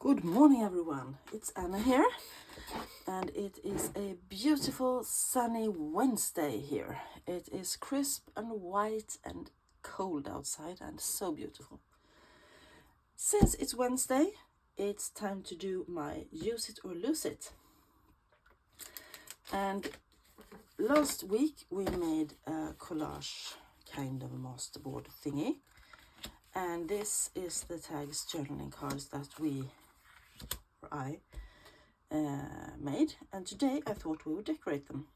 Good morning everyone, it's Anna here and it is a beautiful sunny Wednesday here. It is crisp and white and cold outside and so beautiful. Since it's Wednesday, it's time to do my use it or lose it. And last week we made a collage kind of masterboard thingy. And this is the tags journaling cards that I made, and today I thought we would decorate them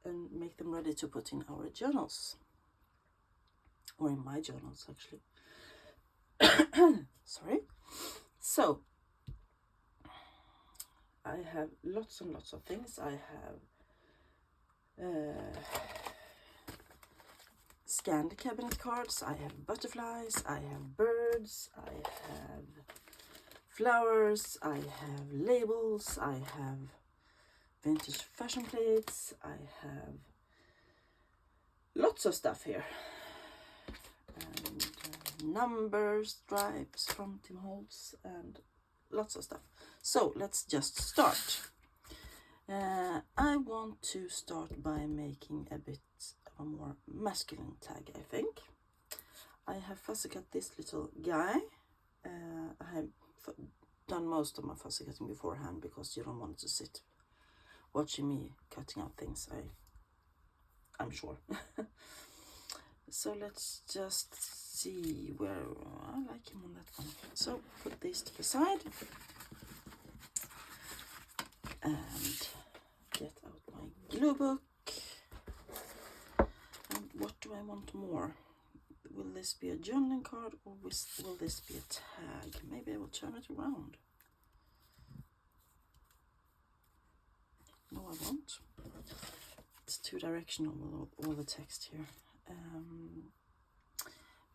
and make them ready to put in our journals, or in my journals actually. Sorry. So I have lots and lots of things. I have scanned cabinet cards, I have butterflies, I have birds, I have flowers, I have labels, I have vintage fashion plates, I have lots of stuff here, and numbers, stripes from Tim Holtz, and lots of stuff. So let's just start. I want to start by making a bit of a more masculine tag, I think. I have fussy cut this little guy. I have done most of my fussy cutting beforehand because you don't want to sit watching me cutting out things, I'm sure. So let's just see where I like him on that one. So put this to the side and get out my glue book. And what do I want more? Will this be a journaling card or will this be a tag? Maybe I will turn it around. No, I won't. It's too directional with all the text here.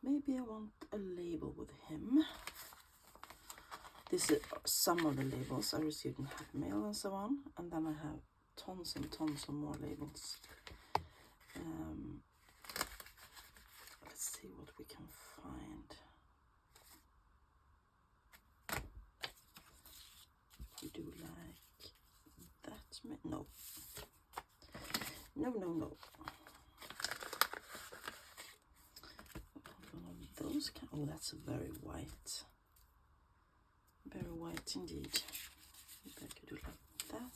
Maybe I want a label with him. This is some of the labels I received in Happy Mail and so on. And then I have tons and tons of more labels. Let's see what we can find. We do like that. No. No. One of those. Oh, that's very white. Very white indeed. Maybe I could do like that.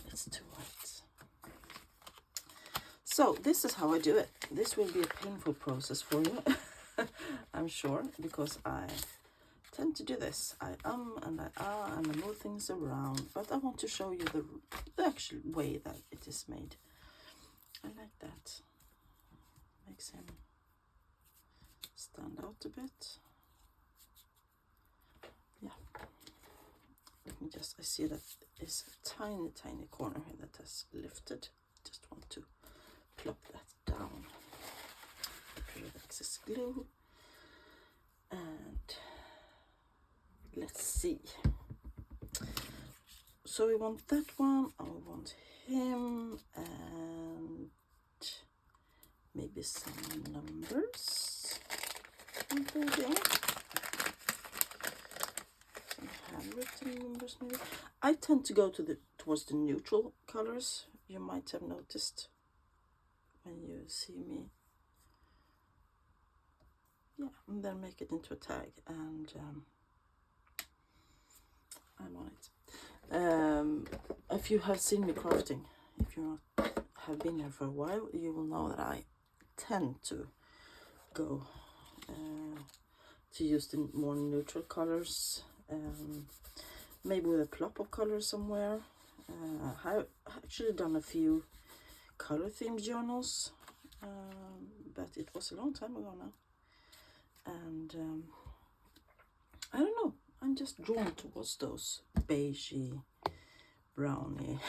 It's too white. So this is how I do it. This will be a painful process for you, I'm sure, because I tend to do this. I and I move things around, but I want to show you the actual way that it is made. I like that. Makes him stand out a bit. Yeah. Let me just, I see that it's a tiny corner here that has lifted. Just want to plop that down. Get rid of excess glue. And let's see. So we want that one, and we want him, and maybe some numbers. Some handwritten numbers maybe. I tend to go towards the neutral colors. You might have noticed when you see me. Yeah, and then make it into a tag, and I'm on it. If you have seen me crafting, if you have been here for a while, you will know that I tend to go to use the more neutral colors, maybe with a plop of color somewhere. I've actually done a few color themed journals, but it was a long time ago now. And I don't know, I'm just drawn towards those beigey, browny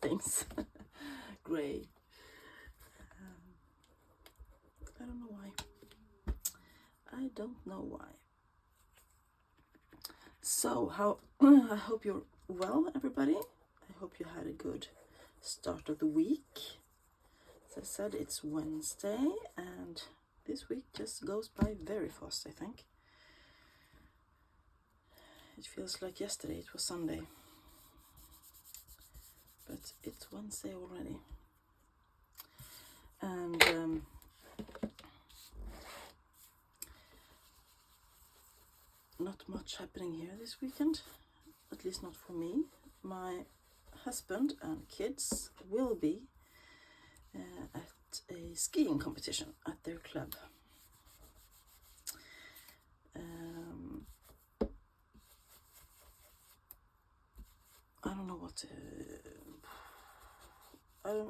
things, gray. I don't know why. I don't know why. So I hope you're well, everybody. I hope you had a good start of the week. As I said, it's Wednesday, and this week just goes by very fast, I think. It feels like yesterday it was Sunday, but it's Wednesday already. And not much happening here this weekend, at least not for me. My husband and kids will be at a skiing competition at their club. I don't know what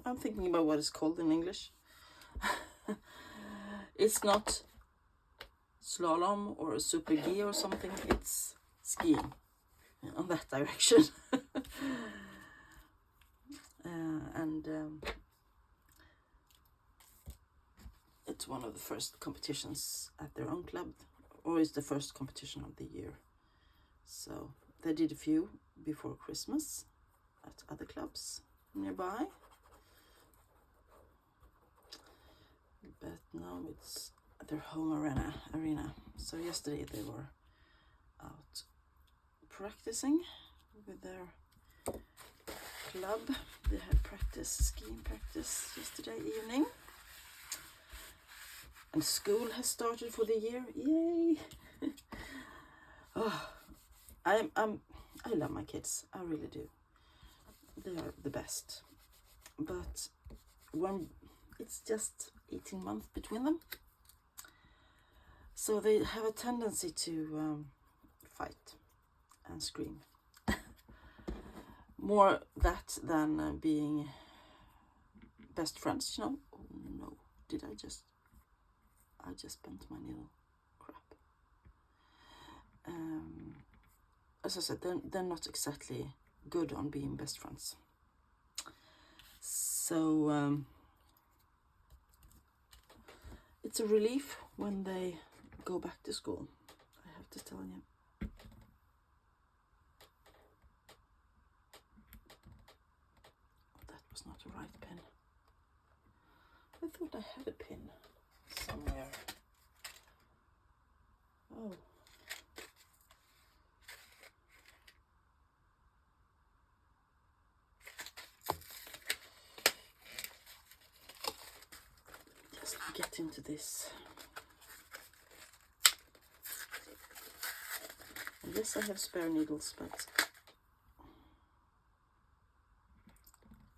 I'm thinking about what it's called in English. It's not slalom or a super G or something, it's skiing on that direction. And it's one of the first competitions at their own club, or it's the first competition of the year. So they did a few before Christmas at other clubs nearby, but now it's at their home arena. So yesterday they were out practicing with their club. They had skiing practice yesterday evening, and school has started for the year. Yay! I love my kids. I really do. They are the best. But when it's just 18 months between them, so they have a tendency to fight and scream. More that than being best friends, you know. Oh no, did I just bent my needle. Crap. As I said, they're not exactly good on being best friends. So it's a relief when they go back to school, I have to tell you. That was not the right pin. I thought I had a pin somewhere. Oh. Just get into this. Yes, I have spare needles, but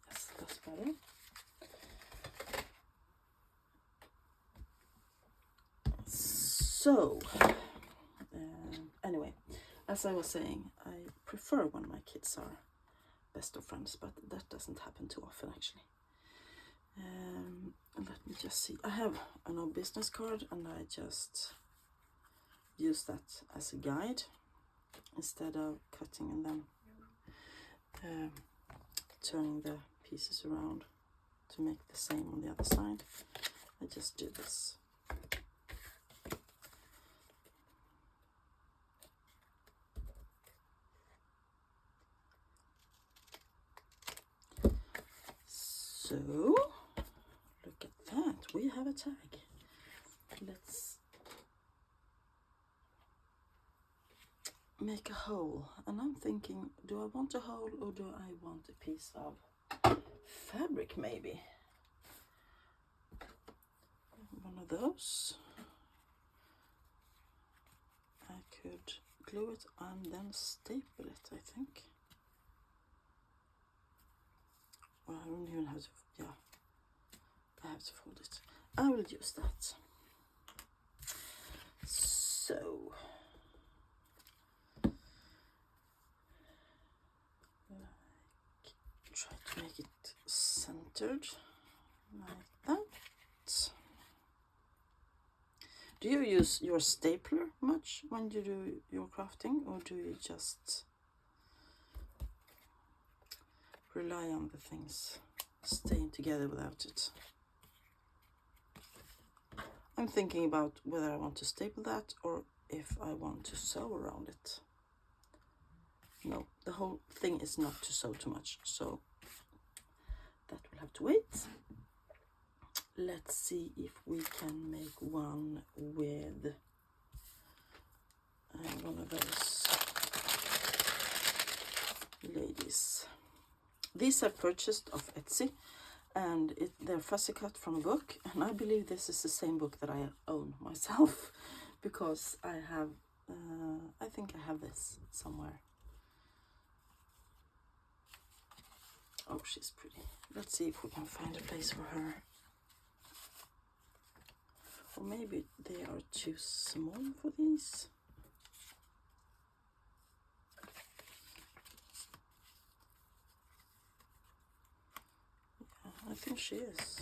yes, that's better. So, anyway, as I was saying, I prefer when my kids are best of friends, but that doesn't happen too often actually. Let me just see. I have an old business card, and I just use that as a guide instead of cutting and then turning the pieces around to make the same on the other side. I just do this. So, look at that, we have a tag. Let's make a hole, and I'm thinking, do I want a hole or do I want a piece of fabric maybe? One of those. I could glue it and then staple it, I think. Well, I don't even have to, yeah, I have to fold it. I will use that. So, try to make it centered like that. Do you use your stapler much when you do your crafting, or do you just rely on the things staying together without it? I'm thinking about whether I want to staple that or if I want to sew around it. No, the whole thing is not to sew too much, so that will have to wait. Let's see if we can make one with one of those ladies. These I purchased off Etsy, and they're fussy cut from a book, and I believe this is the same book that I own myself, because I have, I think I have this somewhere. Oh, she's pretty. Let's see if we can find a place for her. Or maybe they are too small for these. Yeah, I think she is.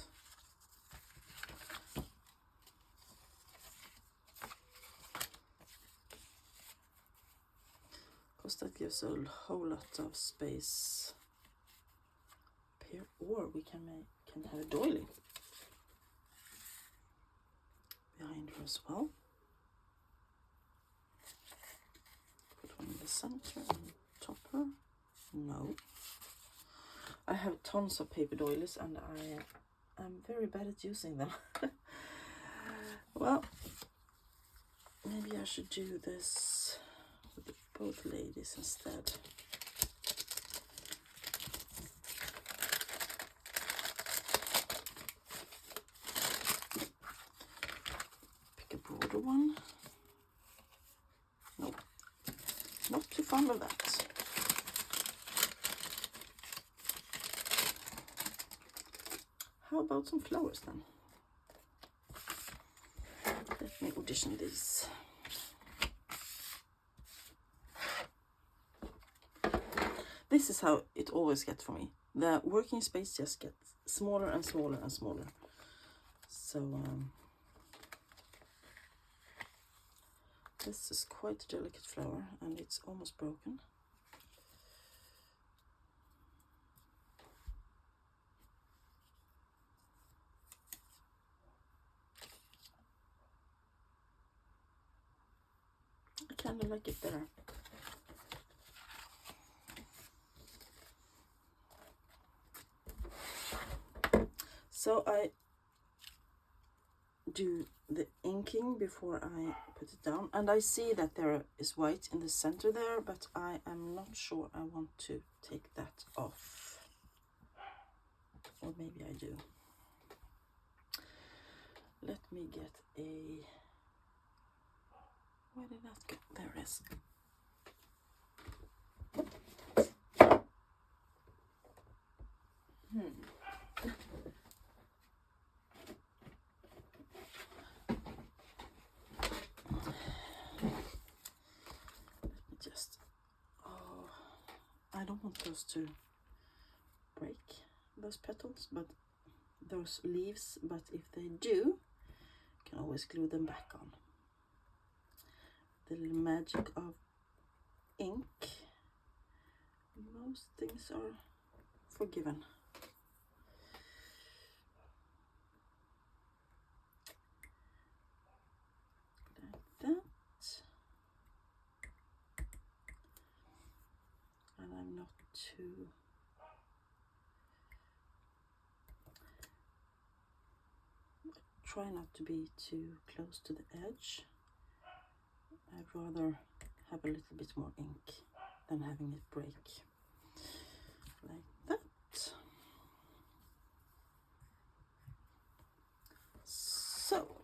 Because that gives a whole lot of space up here. Or we can have a doily behind her as well. Put one in the center and top her. No. I have tons of paper doilies and I'm very bad at using them. Well, maybe I should do this with both ladies instead. Pick a broader one. Nope, not too fond of that. How about some flowers then? Let me audition these. This is how it always gets for me. The working space just gets smaller and smaller and smaller. So this is quite a delicate flower and it's almost broken. I kind of like it better. So I do the inking before I put it down, and I see that there is white in the center there, but I am not sure I want to take that off. Or maybe I do. Let me get a... Where did that go? There it is. I don't want those to break, those petals, but those leaves, but if they do, you can always glue them back on. The little magic of ink. Most things are forgiven. Like that. And I'm not too... Try not to be too close to the edge. I'd rather have a little bit more ink than having it break. Like that. So,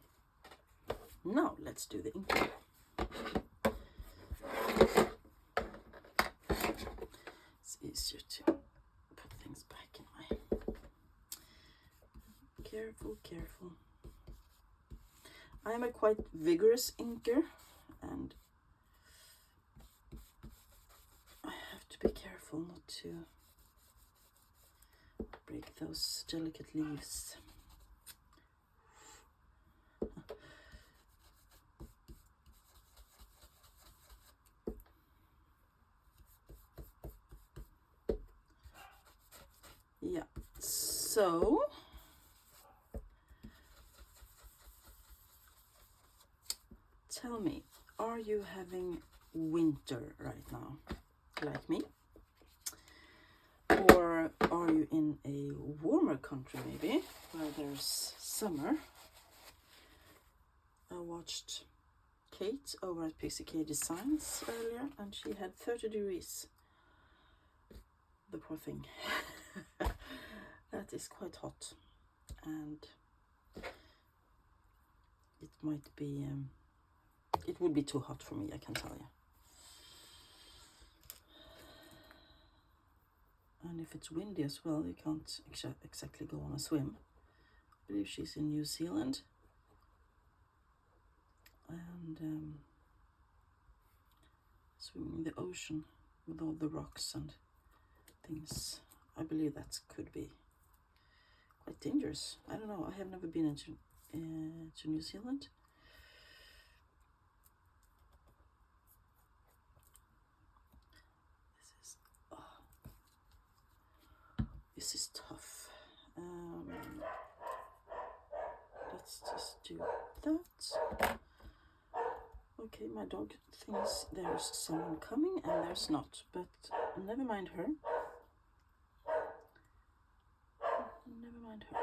now let's do the ink. It's easier to put things back in my... Careful, careful. I am a quite vigorous inker, and I have to be careful not to break those delicate leaves. Yeah, so tell me, are you having winter right now, like me? Or are you in a warmer country maybe, where there's summer? I watched Kate over at Pixie K Designs earlier, and she had 30 degrees. the poor thing. That is quite hot, and it might be, it would be too hot for me, I can tell you. And if it's windy as well, you can't exactly go on a swim. I believe she's in New Zealand. And swimming in the ocean with all the rocks and things. I believe that could be quite dangerous. I don't know. I have never been to New Zealand. This is tough. Let's just do that. Okay, my dog thinks there's someone coming and there's not, but never mind her. Never mind her.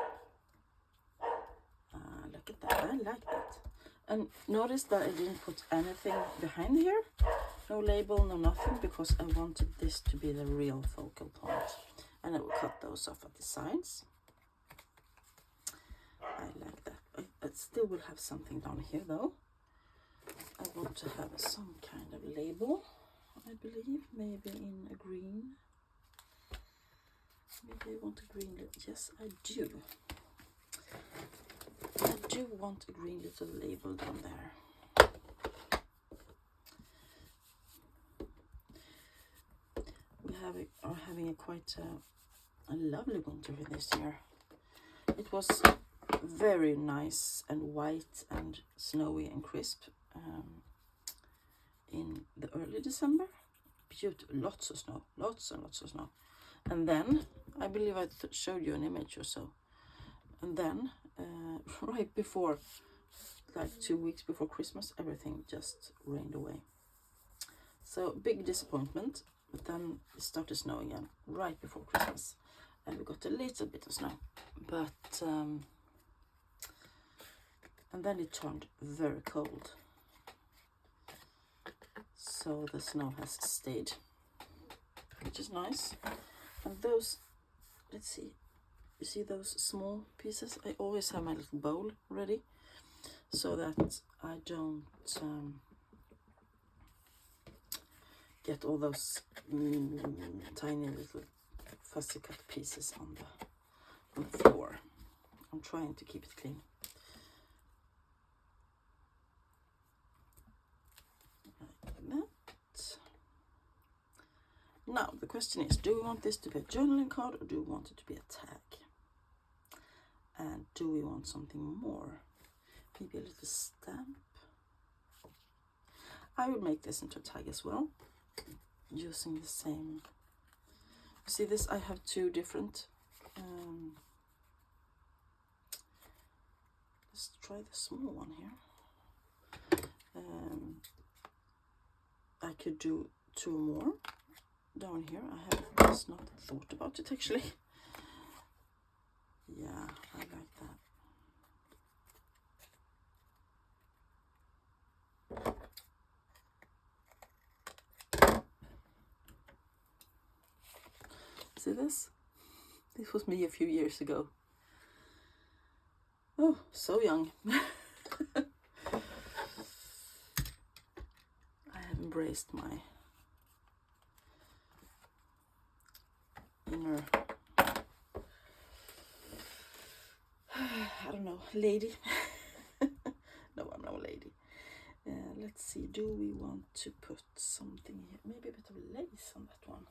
Look at that. I like that. And notice that I didn't put anything behind here. No label, no nothing, because I wanted this to be the real focal point. And I will cut those off at the sides. I like that. I still will have something down here though. I want to have some kind of label, I believe, maybe in a green. Maybe I want a green little, yes I do. I do want a green little label down there. We are having a quite a lovely winter this year. It was very nice and white and snowy and crisp in the early December. Beautiful, lots of snow, lots and lots of snow. And then, I believe I showed you an image or so. And then, right before, like 2 weeks before Christmas, everything just rained away. So, big disappointment. But then it started snowing again right before Christmas. And we got a little bit of snow. But, and then it turned very cold. So the snow has stayed, which is nice. And those, let's see, you see those small pieces? I always have my little bowl ready so that I don't get all those tiny little fussy cut pieces on the floor. I'm trying to keep it clean. Like that. Now the question is, do we want this to be a journaling card or do we want it to be a tag? And do we want something more? Maybe a little stamp? I would make this into a tag as well, using the same. See this? I have two different. Let's try the small one here. I could do two more down here. I have just not thought about it actually. Yeah, I like that. See this? This was me a few years ago. Oh, so young. I have embraced my inner, I don't know, lady. No, I'm no lady. Let's see, do we want to put something here? Maybe a bit of lace on that one.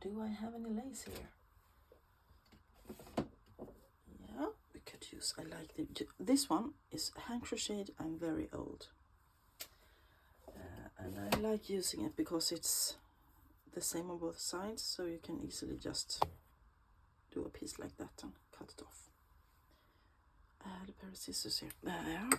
Do I have any lace here? Yeah, we could use, I like this one is hand crocheted and very old. And I like using it because it's the same on both sides, so you can easily just do a piece like that and cut it off. I had a pair of scissors here. There.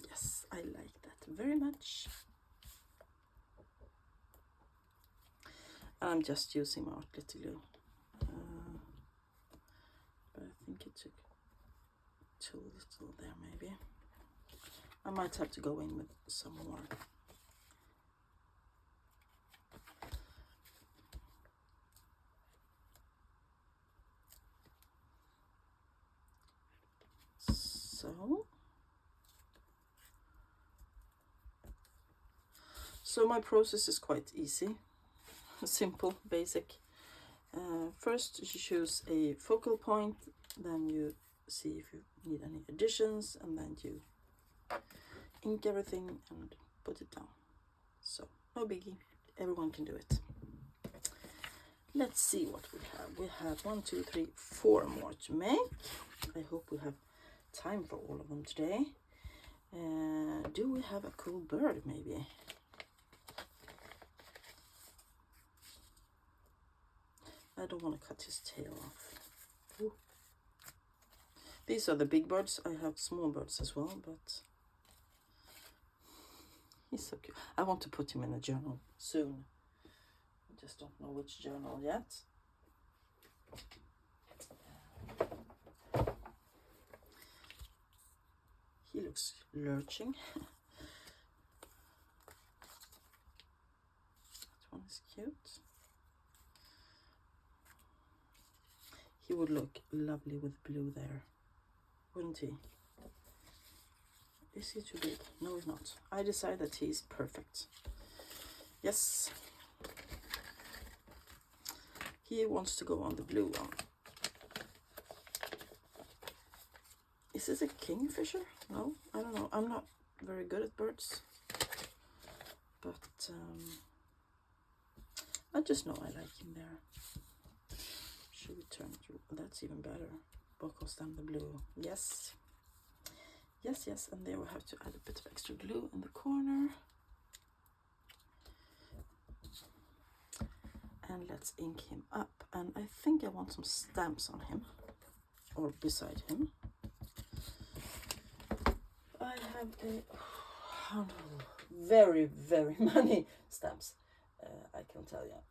Yes, I like that very much. I'm just using my art glitter glue. But I think think it took too little there, maybe. I might have to go in with some more. So my process is quite easy, simple, basic. First you choose a focal point, then you see if you need any additions, and then you ink everything and put it down. So no biggie, everyone can do it. Let's see what we have. We have 1, 2, 3, 4 more to make. I hope we have time for all of them today. Do we have a cool bird maybe? I don't want to cut his tail off. Ooh. These are the big birds. I have small birds as well, but he's so cute. I want to put him in a journal soon. I just don't know which journal yet. He looks lurching. That one is cute. He would look lovely with blue there, wouldn't he? Is he too big? No, he's not. I decide that he's perfect. Yes. He wants to go on the blue one. Is this a kingfisher? No, I don't know. I'm not very good at birds. But I just know I like him there. Should we turn to, that's even better, because then the blue. Yes, yes, yes. And there we have to add a bit of extra glue in the corner, and let's ink him up. And I think I want some stamps on him, or beside him. I have very many stamps, I can tell you.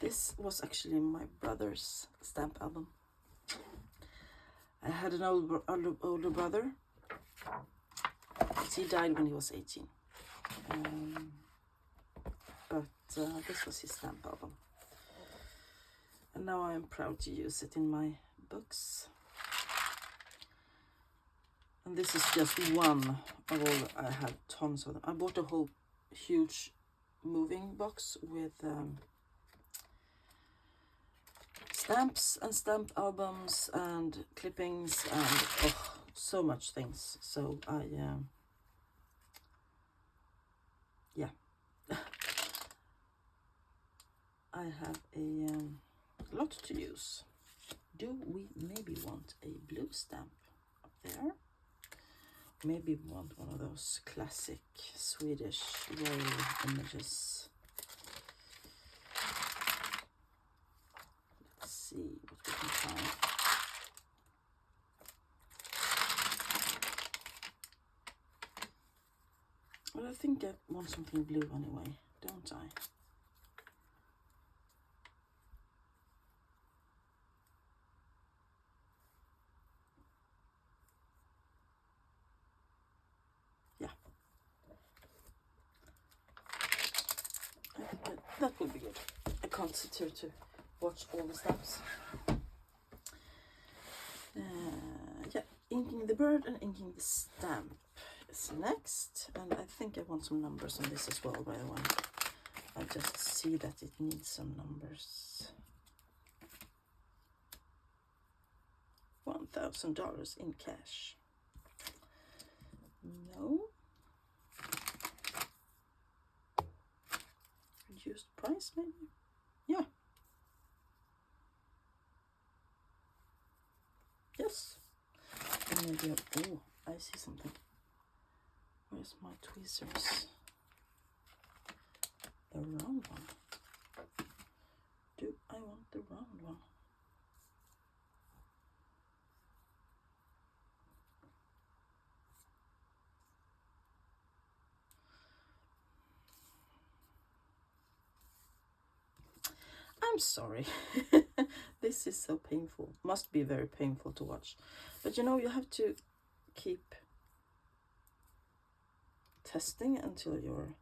This was actually my brother's stamp album. I had an older brother. He died when he was 18. But this was his stamp album. And now I am proud to use it in my books. And this is just one of all. I had tons of them. I bought a whole huge moving box with stamps and stamp albums and clippings and so much things. So I yeah, I have a lot to use. Do we maybe want a blue stamp up there? Maybe we want one of those classic Swedish royal images. See what we can find. Well, I think I want something blue anyway, don't I? Yeah. I think that would be good. I can't sit here to watch all the stamps. Yeah, inking the bird and inking the stamp is next. And I think I want some numbers on this as well, by the way. I just see that it needs some numbers. $1,000 in cash. No. Reduced price, maybe? Yeah. Yes. And maybe, oh, I see something. Where's my tweezers? The round one. Do I want the round one? I'm sorry. This is so painful. Must be very painful to watch. But you know, you have to keep testing until you're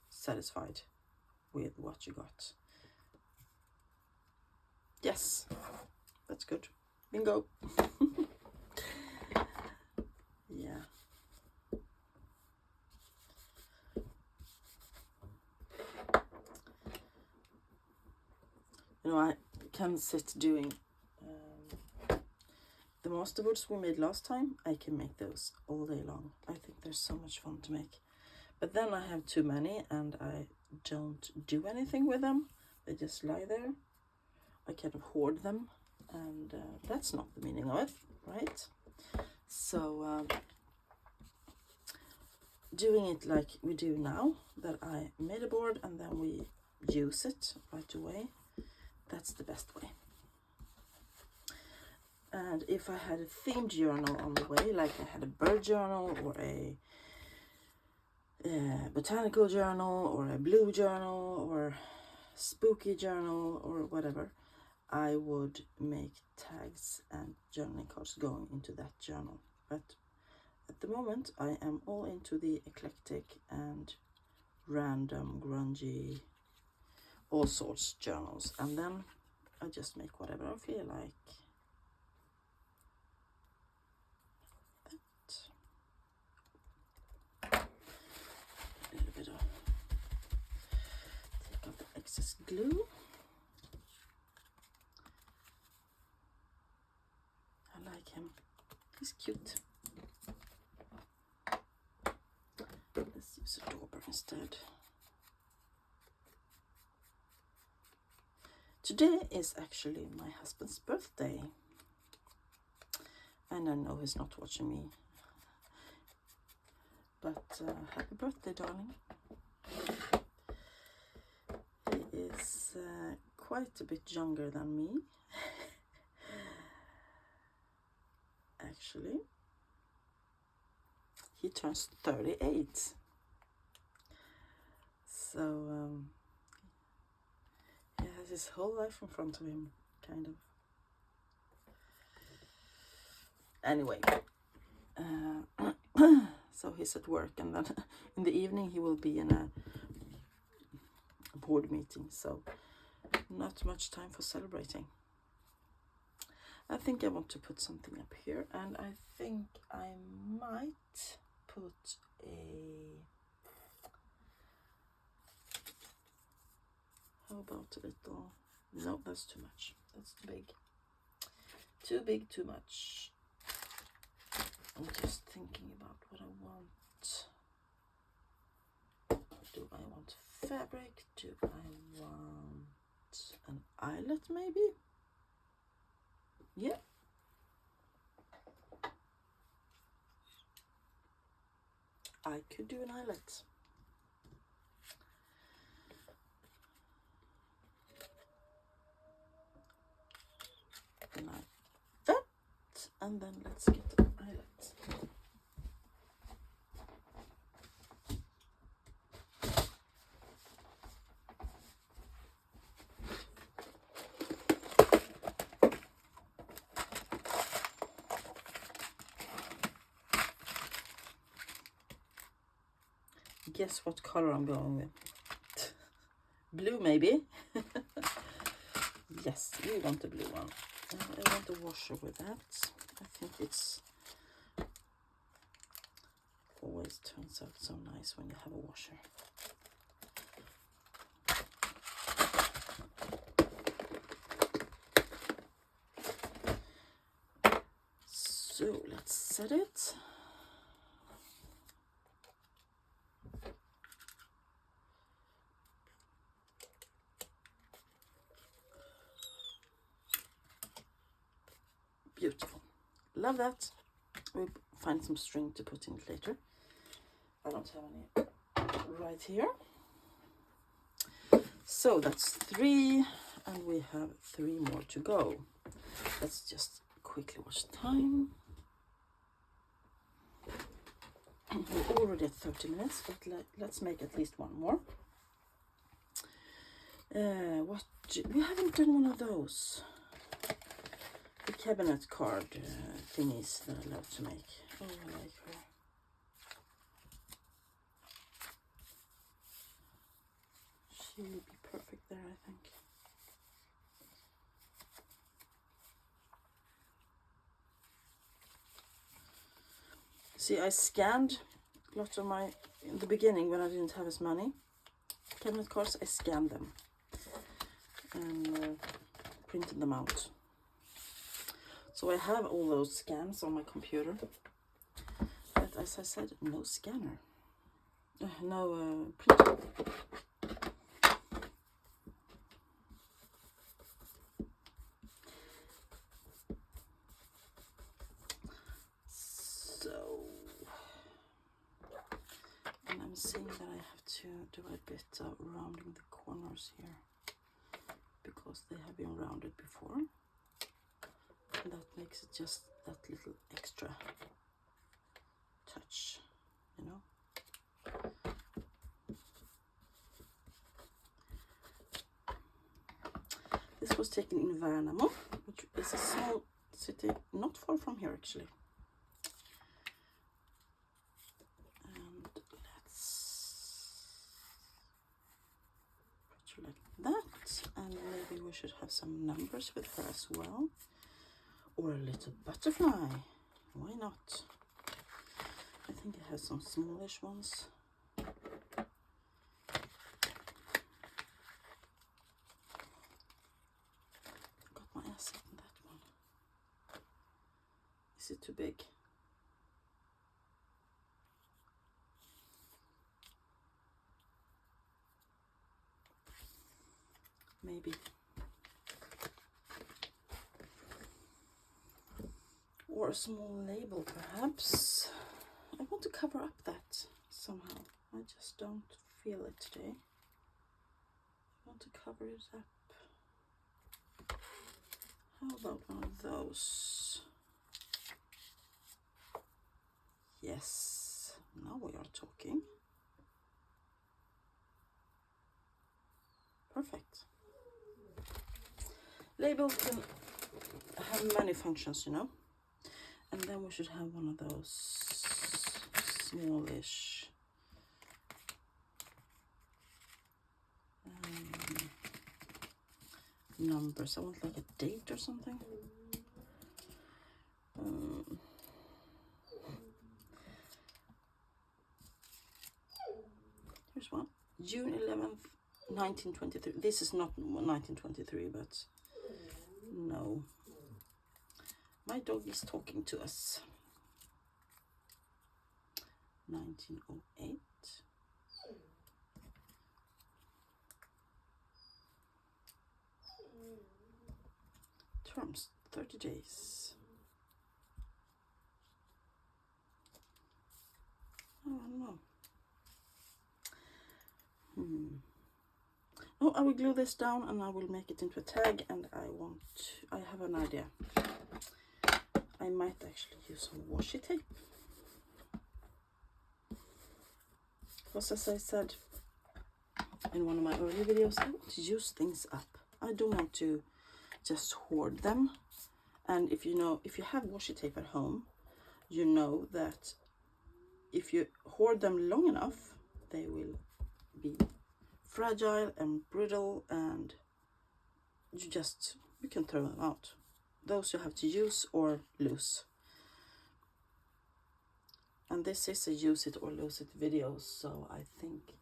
satisfied with what you got. Yes, that's good. Bingo. Yeah. You know, I can sit doing the masterboards we made last time. I can make those all day long. I think they're so much fun to make. But then I have too many and I don't do anything with them. They just lie there. I kind of hoard them, and that's not the meaning of it, right? So doing it like we do now, that I made a board and then we use it right away, that's the best way. And if I had a themed journal on the way, like I had a bird journal or a botanical journal or a blue journal or spooky journal or whatever, I would make tags and journaling cards going into that journal. But at the moment I am all into the eclectic and random, grungy, all sorts journals, and then I just make whatever I feel like. A little bit of, take out the excess glue. I like him, he's cute. Let's use a dauber instead. Today is actually my husband's birthday, and I know he's not watching me, but happy birthday, darling. He is quite a bit younger than me, actually. He turns 38, so he has his whole life in front of him, kind of. Anyway, so he's at work, and then in the evening he will be in a board meeting, so not much time for celebrating. I think I want to put something up here, and I think I might put a, how about a little, no, that's too much, that's too big, too much. I'm just thinking about what I want. Do I want fabric? Do I want an eyelet maybe? Yeah. I could do an eyelet. Like that. And then let's get an eyelet. Guess what color I'm going with? Blue, maybe? Yes, we want the blue one. I want a washer with that. I think it's always turns out so nice when you have a washer. So let's set it. Beautiful. Love that. We'll find some string to put in it later. I don't have any right here. So that's 3, and we have 3 more to go. Let's just quickly watch time. We're already at 30 minutes, but let's make at least one more. We haven't done one of those. The cabinet card thingies that I love to make. Oh, I like her. She will be perfect there, I think. See, I scanned lots of my, in the beginning when I didn't have as many cabinet cards, I scanned them and printed them out. So I have all those scans on my computer, but as I said, no scanner, no printer. So, and I'm seeing that I have to do a bit of rounding the corners here, because they have been rounded before. And that makes it just that little extra touch, you know. This was taken in Värnamo, which is a small city not far from here actually. And let's put her like that, and maybe we should have some numbers with her as well. Or a little butterfly, why not? I think it has some smallish ones. Got my ass in that one. Is it too big? Maybe. Or a small label, perhaps. I want to cover up that somehow. I just don't feel it today. I want to cover it up. How about one of those? Yes, now we are talking. Perfect. Label can have many functions, you know. And then we should have one of those smallish numbers. I want like a date or something. Here's one. June 11th, 1923. This is not 1923, but no. My dog is talking to us. 1908. Terms 30 days. Oh, I don't know. Oh, I will glue this down and I will make it into a tag, and I have an idea. I might actually use some washi tape. Because as I said in one of my earlier videos, I want to use things up. I don't want to just hoard them. And if you have washi tape at home, you know that if you hoard them long enough, they will be fragile and brittle, and you can throw them out. Those you have to use or lose. And this is a use it or lose it video, so I think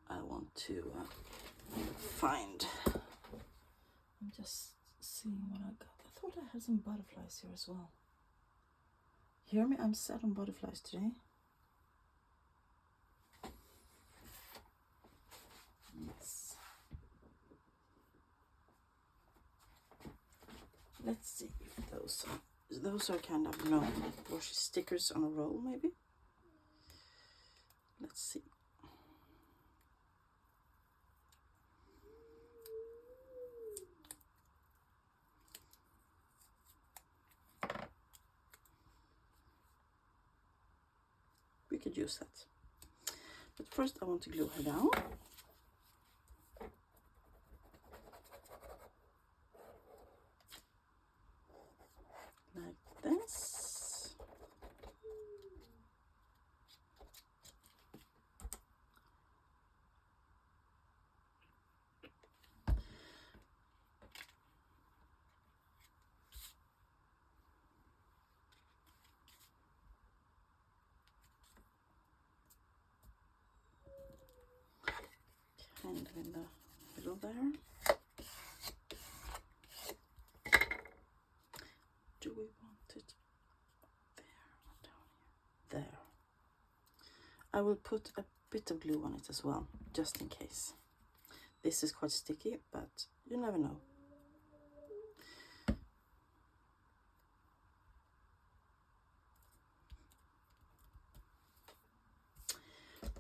I want to find. I'm just seeing what I got. I thought I had some butterflies here as well. Hear me? I'm set on butterflies today. Yes. Let's see if those are kind of, washi stickers on a roll, maybe. Let's see. We could use that. But first I want to glue her down. it in the middle there. Do we want it there or down here? There. I will put a bit of glue on it as well, just in case. This is quite sticky, but you never know.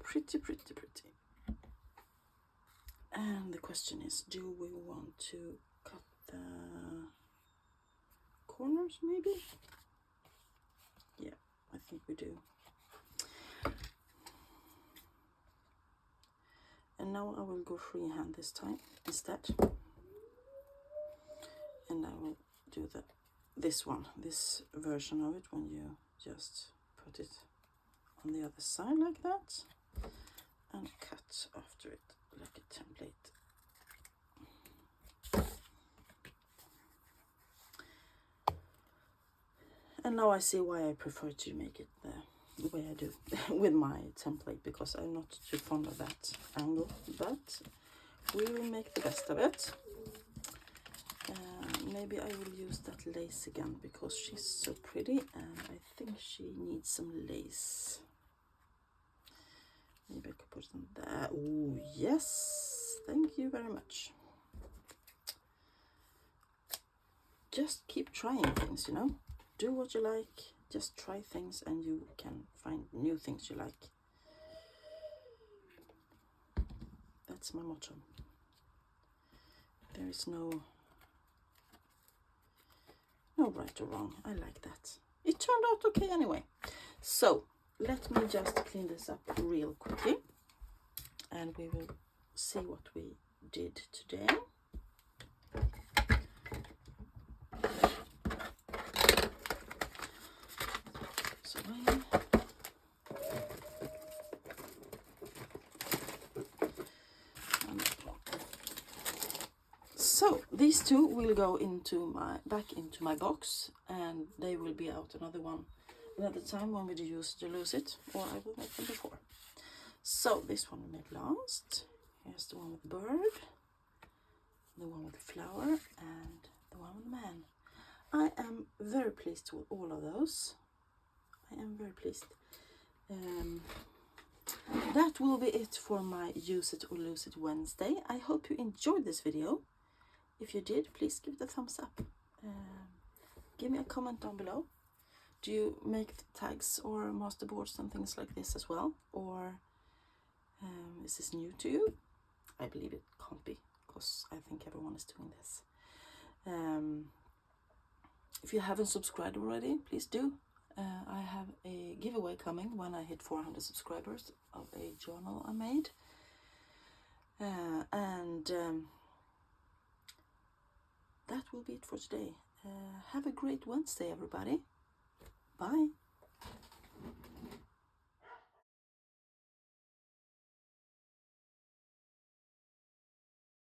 Pretty, pretty, pretty. And the question is, do we want to cut the corners maybe? Yeah, I think we do. And now I will go freehand this time instead. And I will do this version of it when you just put it on the other side like that and cut after it like a template. And now I see why I prefer to make it the way I do with my template, because I'm not too fond of that angle, but we will make the best of it. Maybe I will use that lace again because she's so pretty and I think she needs some lace. Maybe I could put it on there. Oh yes, thank you very much. Just keep trying things, you know. Do what you like, just try things and you can find new things you like. That's my motto. There is no right or wrong. I like that. It turned out okay anyway. So let me just clean this up real quickly and we will see what we did today. So these two will go back into my box, and they will be out another time when we use to lose it, or I will make them before. So this one we made last. Here's the one with the bird, the one with the flower, and the one with the man. I am very pleased with all of those. I am very pleased. That will be it for my Use It or Lose It Wednesday. I hope you enjoyed this video. If you did, please give it a thumbs up. Give me a comment down below. Do you make tags or masterboards and things like this as well? Or is this new to you? I believe it can't be, because I think everyone is doing this. If you haven't subscribed already, please do. I have a giveaway coming when I hit 400 subscribers of a journal I made. That will be it for today. Have a great Wednesday, everybody. Bye.